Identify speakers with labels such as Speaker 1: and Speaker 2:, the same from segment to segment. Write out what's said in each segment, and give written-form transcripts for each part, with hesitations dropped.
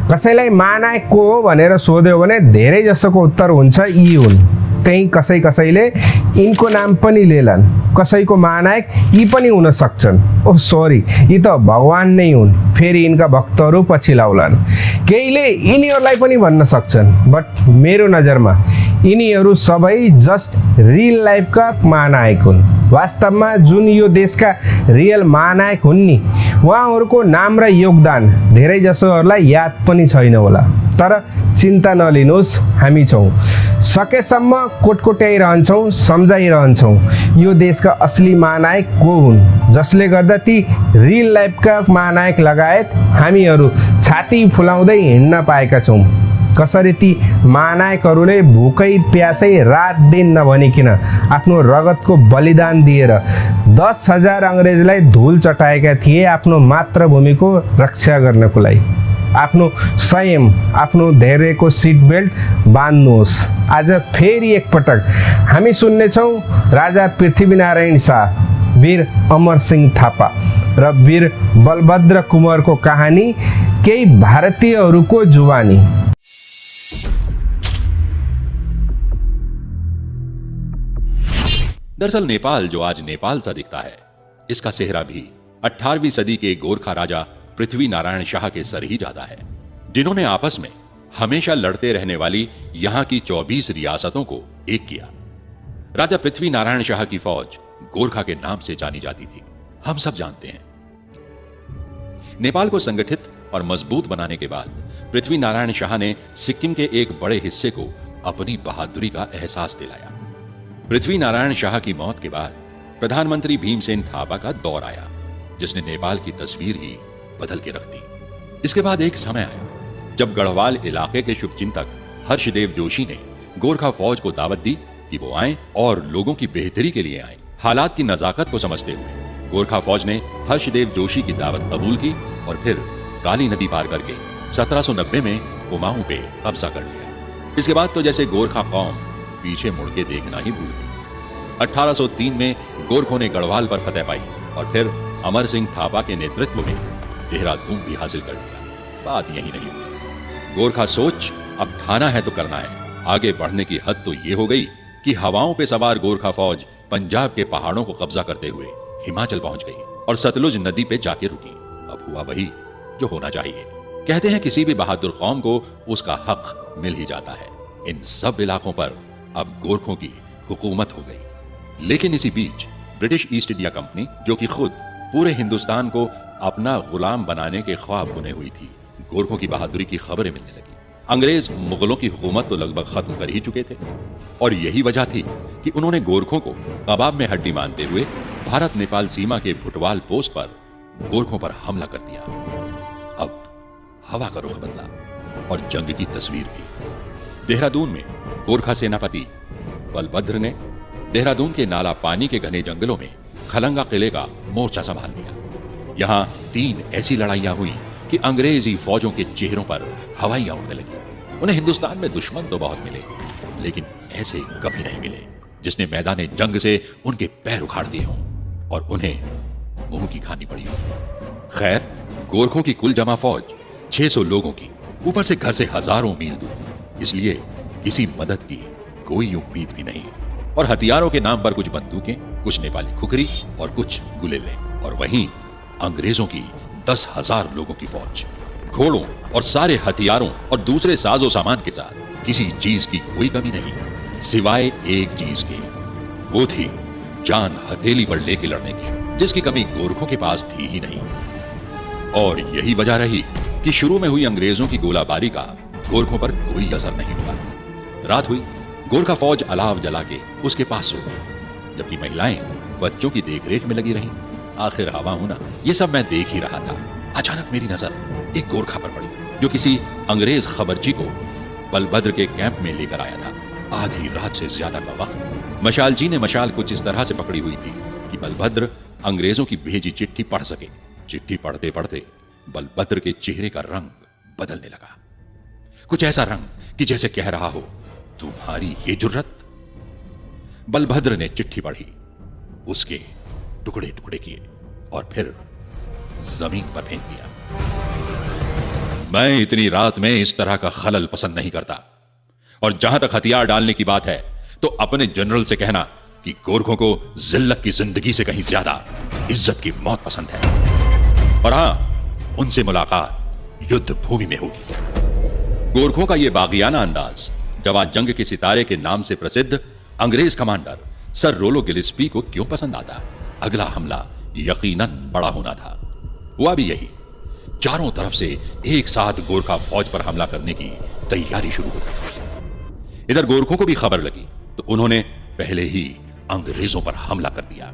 Speaker 1: कसैलाई महानायक को हो भनेर सोध्यो भने धेरै जसोको उत्तर हुन्छ यी हुन्। त्यही कसैले यिनको नाम पनि लेलान्। कसैको महानायक यी पनि हुन सक्छन्। ओह सरी, यी त भगवान नै हुन्। फेरि यिनका भक्तहरू पछि लाउलान्। केहीले यिनीहरूलाई पनि भन्न सक्छन्, बट मेरो नजरमा यिनीहरू सबै जस्ट रियल लाइफका महानायक हुन्। वास्तवमा जुन यो देशका रियल महानायक हुन् नि, उहाँहरूको नाम र योगदान धेरै जसोहरूलाई याद पनि छैन होला। तर चिन्ता नलिनुहोस्, हामी छौँ। सकेसम्म कोटकोट्याइरहन्छौँ, सम्झाइरहन्छौँ यो देशका असली महानायक को हुन्, जसले गर्दा ती रियल लाइफका महानायक लगायत हामीहरू छाती फुलाउँदै हिँड्न पाएका छौँ। कसरी ती महानायकहरूले भुकै प्यासै रात दिन नभनिकन आफ्नो रगतको बलिदान दिएर 10,000 अङ्ग्रेजलाई धुल चटाएका थिए आफ्नो मातृभूमिको रक्षा गर्नको लागि। आफ्नो संयम, आफ्नो धैर्यको सिट बेल्ट बाँध्नुहोस्। आज फेरि एकपटक हामी सुन्नेछौँ राजा पृथ्वीनारायण शाह, वीर अमर सिंह थापा र वीर बलभद्र कुँवरको कहानी, केही भारतीयहरूको जुबानी।
Speaker 2: दरअसल नेपाल जो आज नेपाल सा दिखता है, इसका सेहरा भी 18वीं सदी के गोरखा राजा पृथ्वी नारायण शाह के सर ही जाता है, जिन्होंने आपस में हमेशा लड़ते रहने वाली यहां की 24 रियासतों को एक किया। राजा पृथ्वी नारायण शाह की फौज गोरखा के नाम से जानी जाती थी, हम सब जानते हैं। नेपाल को संगठित और मजबूत बनाने के बाद पृथ्वी नारायण शाह ने सिक्किम के एक बड़े हिस्से को अपनी बहादुरी का एहसास दिलाया। पृथ्वी नारायण शाह की मौत के बाद प्रधानमंत्री भीमसेन थापा का दौर आया, जिसने नेपाल की तस्वीर ही बदल के रख दी। इसके बाद एक समय आया जब गढ़वाल इलाके के शुभचिंतक हर्षदेव जोशी ने गोरखा फौज को दावत दी कि वो आए और लोगों की बेहतरी के लिए आए। हालात की नजाकत को समझते हुए गोरखा फौज ने हर्षदेव जोशी की दावत कबूल की और फिर काली नदी पार करके 1790 में कुमाऊं पे कब्जा कर लिया। इसके बाद तो जैसे गोरखा कौम पीछे मुड़ के देखना ही भूल गई। 1803 में गोरखों ने गढ़वाल पर फतेह पाई और फिर अमर सिंह थापा के नेतृत्व में देहरादून भी हासिल कर लिया। बात यही नहीं हुई। गोरखा सोच अब ठाना है तो करना है। आगे बढ़ने की हद तो ये हो गई कि हवाओं पे सवार गोरखा फौज पंजाब के पहाड़ों को कब्जा करते हुए हिमाचल पहुंच गई और सतलुज नदी पे जाके रुकी। अब हुआ वही जो होना चाहिए। कहते हैं किसी भी बहादुर कौम को उसका हक मिल ही जाता है। इन सब इलाकों पर अब गोरखों की हुकूमत हो गई। लेकिन इसी बीच ब्रिटिश ईस्ट इंडिया कंपनी, जो कि खुद पूरे हिंदुस्तान को अपना गुलाम बनाने के ख्वाब बुने हुई थी, गोरखों की बहादुरी की खबरें मिलने लगी। अंग्रेज मुगलों की हुकूमत तो लगभग खत्म कर ही चुके थे और यही वजह थी कि उन्होंने गोरखों को कबाब में हड्डी मानते हुए भारत नेपाल सीमा के भुटवाल पोस्ट पर गोरखों पर हमला कर दिया। अब हवा का रुख बदला और जंग की तस्वीर भी। देहरादून में गोरखा सेनापति बलभद्र ने देहरादून के नाला पानी के घने जंगलों में खलंगा किले का मोर्चा संभाल लिया। यहां 3 ऐसी लड़ाइयां हुई कि अंग्रेजी फौजों के चेहरों पर हवाइयां उड़ने लगी। उन्हें हिंदुस्तान में दुश्मन तो बहुत मिले, लेकिन ऐसे कभी नहीं मिले जिसने मैदाने जंग से उनके पैर उखाड़ दिए हों और उन्हें मुंह की खानी पड़ी हो। खैर, गोरखों की कुल जमा फौज 600 लोगों की, ऊपर से घर से हजारों मील दूर, इसलिए किसी मदद की कोई उम्मीद भी नहीं और हथियारों के नाम पर कुछ बंदूकें, कुछ नेपाली खुखरी और कुछ गुलेले, और वहीं अंग्रेजों की 10,000 लोगों की फौज, घोड़ों और सारे हथियारों और दूसरे साजो सामान के साथ। किसी चीज की कोई कमी नहीं सिवाय एक चीज की, वो थी जान हथेली पर लेके लड़ने की, जिसकी कमी गोरखों के पास थी ही नहीं। और यही वजह रही कि शुरू में हुई अंग्रेजों की गोलाबारी का गोरखों पर कोई असर नहीं हुआ। रात हुई, गोरखा फौज अलाव जला के उसके पास सो गई, जबकि महिलाएं बच्चों की देखरेख में लगी रहीं। आखिर हवा होना, ये सब मैं देख ही रहा था। अचानक मेरी नजर एक गोरखा पर पड़ी जो किसी अंग्रेज खबरची को बलभद्र के कैंप में लेकर आया था। आधी रात से ज्यादा का वक्त। मशालची ने मशाल कुछ इस तरह से पकड़ी हुई थी कि बलभद्र अंग्रेजों की भेजी चिट्ठी पढ़ सके। चिट्ठी पढ़ते पढ़ते बलभद्र के चेहरे का रंग बदलने लगा, कुछ ऐसा रंग कि जैसे कह रहा हो, तुम्हारी ये जुर्रत। बलभद्र ने चिट्ठी पढ़ी, उसके टुकड़े टुकड़े किए और फिर जमीन पर फेंक दिया। मैं इतनी रात में इस तरह का खलल पसंद नहीं करता। और जहां तक हथियार डालने की बात है तो अपने जनरल से कहना कि गोरखों को जिल्लत की जिंदगी से कहीं ज्यादा इज्जत की मौत पसंद है। और हां, उनसे मुलाकात युद्ध भूमि में होगी। गोरखों का यह बागियाना अंदाज जवान जंग के सितारे के नाम से प्रसिद्ध अंग्रेज कमांडर सर रोलो गिलिस्पी को क्यों पसंद आता? अगला हमला यकीनन बड़ा होना था। हुआ भी यही। चारों तरफ से एक साथ गोरखा फौज पर हमला करने की तैयारी शुरू हो गई। इधर गोरखों को भी खबर लगी तो उन्होंने पहले ही अंग्रेजों पर हमला कर दिया।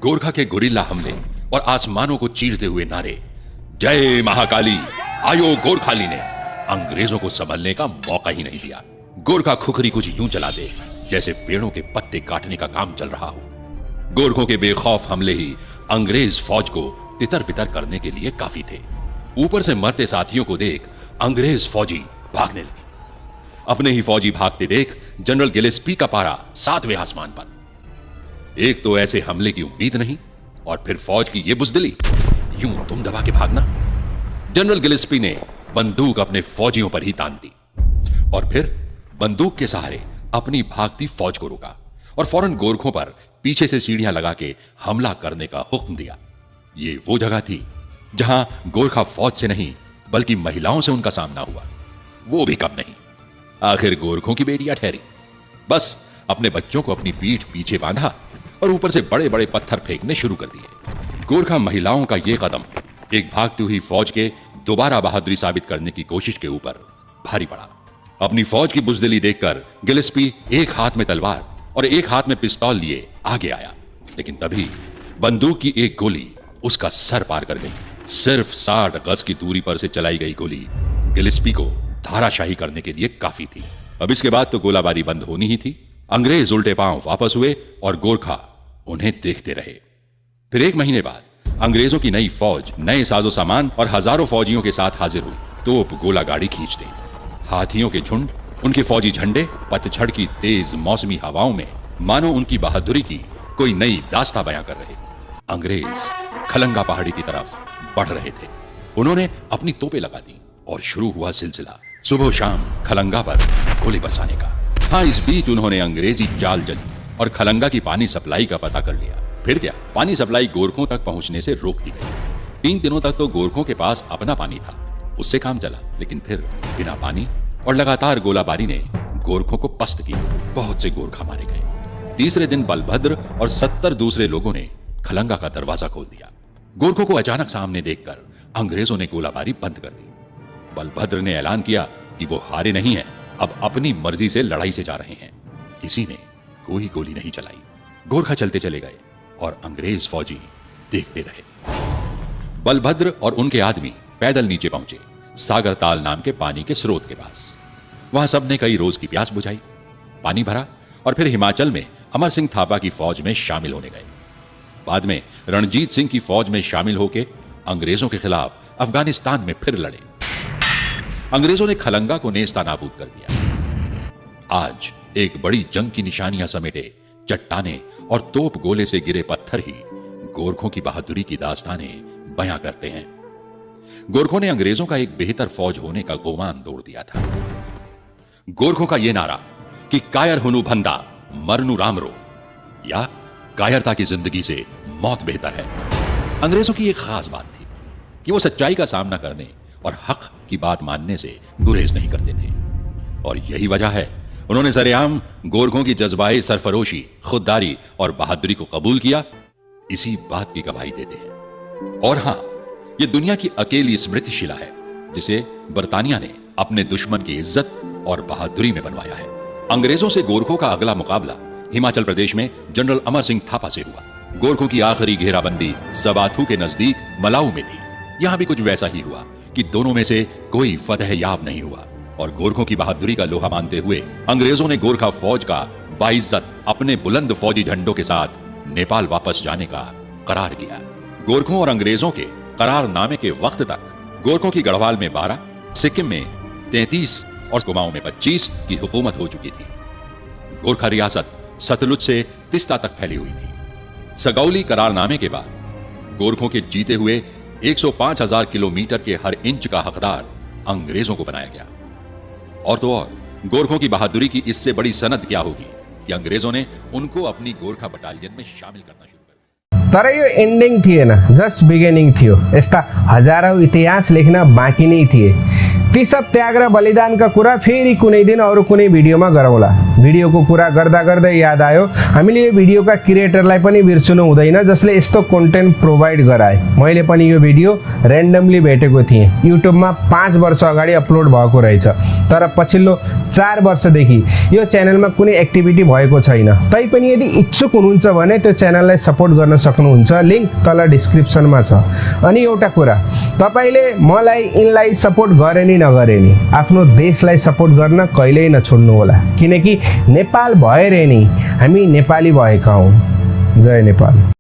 Speaker 2: गोरखा के गुरिल्ला हमले और आसमानों को चीरते हुए नारे जय महाकाली, आयो गोरखाली ने अंग्रेजों को संभलने का मौका ही नहीं दिया। गोरखा खुखरी कुछ यूं चला दे जैसे पेड़ों के पत्ते काटने का काम चल रहा हो। गोरखों के बेखौफ हमले ही अंग्रेज फौज को तितर बितर करने के लिए काफी थे। ऊपर से मरते साथियों को देख अंग्रेज फौजी भागने लगे। अपने ही फौजी भागते देख जनरल गिलेस्पी का पारा 7वें आसमान पर। एक तो ऐसे हमले की उम्मीद नहीं और फिर फौज की यह बुजदिली, यूं तुम दबा के भागना। जनरल गिलेस्पी ने बंदूक अपने फौजियों पर ही तान दी और फिर बंदूक के सहारे अपनी भागती फौज को रोका और फौरन गोरखों पर पीछे से सीढ़ियां लगा के हमला करने का हुक्म दिया। ये वो जगह थी जहां गोरखा फौज से नहीं बल्कि महिलाओं से उनका सामना हुआ, वो भी कम नहीं। आखिर गोरखों की बेटियां ठहरी। बस अपने बच्चों को अपनी पीठ पीछे बांधा और ऊपर से बड़े बड़े पत्थर फेंकने शुरू कर दिए। गोरखा महिलाओं का यह कदम एक भागती हुई फौज के दोबारा बहादुरी साबित करने की कोशिश के ऊपर भारी पड़ा। अपनी फौज की बुजदिली देखकर गिलेस्पी एक हाथ में तलवार और एक हाथ में पिस्तौल लिए आगे आया, लेकिन तभी बंदूक की एक गोली उसका सर पार कर गई। सिर्फ 60 गज की दूरी पर से चलाई गई गोली गिलेस्पी को धाराशाही करने के लिए काफी थी। अब इसके बाद तो गोलाबारी बंद होनी ही थी। अंग्रेज उल्टे पांव वापस हुए और गोरखा उन्हें देखते रहे। फिर 1 महीने बाद अंग्रेजों की नई फौज नए साजो सामान और हजारों फौजियों के साथ हाजिर हुई। तोप गोला गाड़ी खींचते, हाथियों के झुंड, उनके फौजी झंडे पतझड़ की तेज मौसमी हवाओं में मानो उनकी बहादुरी की कोई नई दास्तां बयां कर रहे। अंग्रेज खलंगा पहाड़ी की तरफ बढ़ रहे थे। उन्होंने अपनी तोपें लगा दी और शुरू हुआ सिलसिला सुबह शाम खलंगा पर गोली बरसाने का। हाँ, इस बीच उन्होंने अंग्रेजी जाल जली और खलंगा की पानी सप्लाई का पता कर लिया। फिर क्या, पानी सप्लाई गोरखों तक पहुंचने से रोक दी गई। 3 दिनों तक तो गोरखों के पास अपना पानी था, उससे काम चला, लेकिन फिर बिना पानी और लगातार गोलाबारी ने गोरखों को पस्त किया। बहुत से गोरखा मारे गए। तीसरे दिन बलभद्र और 70 दूसरे लोगों ने खलंगा का दरवाजा खोल दिया। गोरखों को अचानक सामने देखकर अंग्रेजों ने गोलाबारी बंद कर दी। बलभद्र ने ऐलान किया कि वो हारे नहीं हैं, अब अपनी मर्जी से लड़ाई से जा रहे हैं। किसी ने कोई गोली नहीं चलाई। गोरखा चलते चले गए और अंग्रेज फौजी देखते रहे। बलभद्र और उनके आदमी पैदल नीचे पहुंचे सागर ताल नाम के पानी के स्रोत के पास। वहां सबने कई रोज की प्यास बुझाई, पानी भरा और फिर हिमाचल में अमर सिंह थापा की फौज में शामिल होने गए। बाद में रणजीत सिंह की फौज में शामिल होकर अंग्रेजों के खिलाफ अफगानिस्तान में फिर लड़े। अंग्रेजों ने खलंगा को नेस्तानाबूद कर दिया। आज एक बड़ी जंग की निशानियां समेटे चट्टाने और तोप गोले से गिरे पत्थर ही गोरखों की बहादुरी की दास्तानें बयां करते हैं। गोरखों ने अंग्रेजों का एक बेहतर फौज होने का गोमान तोड़ दिया था। गोरखों का यह नारा कि कायर हुनु भंदा मरनु रामरो, या कायरता की जिंदगी से मौत बेहतर है, अंग्रेजों की एक खास बात थी कि वो सच्चाई का सामना करने और हक की बात मानने से गुरेज नहीं करते थे। और यही वजह है उन्होंने सरेआम गोरखों की जज्बाई सरफरोशी, खुददारी और बहादुरी को कबूल किया। इसी बात की गवाही देते हैं। और हां, यह दुनिया की अकेली स्मृतिशिला है जिसे बर्तानिया ने अपने दुश्मन की इज्जत और बहादुरी में बनवाया है। अंग्रेजों से गोरखों का अगला मुकाबला हिमाचल प्रदेश में जनरल अमर सिंह थापा से हुआ। गोरखों की आखिरी घेराबंदी सबाथू के नजदीक मलाऊ में थी। यहां भी कुछ वैसा ही हुआ कि दोनों में से कोई फतह याब नहीं हुआ और गोरखों की बहादुरी का लोहा मानते हुए अंग्रेजों ने गोरखा फौज का बाइज्जत अपने बुलंद फौजी झंडों के साथ नेपाल वापस जाने का करार किया। गोरखों और अंग्रेजों के करारनामे के वक्त तक गोरखों की गढ़वाल में 12, सिक्किम में 33 और कुमाऊं में 25 की हुकूमत हो चुकी थी। गोरखा रियासत सतलुज से तिस्ता तक फैली हुई थी। सगौली करारनामे के बाद गोरखों के जीते हुए 105,000 किलोमीटर के हर इंच का हकदार अंग्रेजों को बनाया गया। और तो और गोरखों की बहादुरी की इससे बड़ी सनद क्या होगी कि अंग्रेजों ने उनको अपनी गोरखा बटालियन में शामिल करना शुरू कर दिया।
Speaker 1: तर यो एन्डिङ थिएन, जस्ट बिगिनिङ थियो। यस्ता हजारौं इतिहास लेख्न बाँकी नै थिए। ती सब त्याग र बलिदानका कुरा फेरि कुनै दिन अरू कुनै भिडियोमा गरौँला। भिडियोको कुरा गर्दा गर्दै याद आयो, हामीले यो भिडियोका क्रिएटरलाई पनि बिर्सनु हुँदैन जसले यस्तो कन्टेन्ट प्रोभाइड गराए। मैले पनि यो भिडियो र्यान्डमली भेटेको थिएँ। युट्युबमा 5 वर्ष अगाडि अपलोड भएको रहेछ, तर पछिल्लो 4 वर्षदेखि यो च्यानलमा कुनै एक्टिभिटी भएको छैन। तैपनि यदि इच्छुक हुनुहुन्छ भने त्यो च्यानललाई सपोर्ट गर्न सक्नुहुन्छ, लिङ्क तल डिस्क्रिप्सनमा छ। अनि एउटा कुरा, तपाईले मलाई यिनलाई सपोर्ट गरे नि नगरे नि, आफ्नो देशलाई सपोर्ट गर्न कहिल्यै नछोड्नु होला, किनकि नेपाल भएर नि हामी नेपाली भएका हौं। जय नेपाल।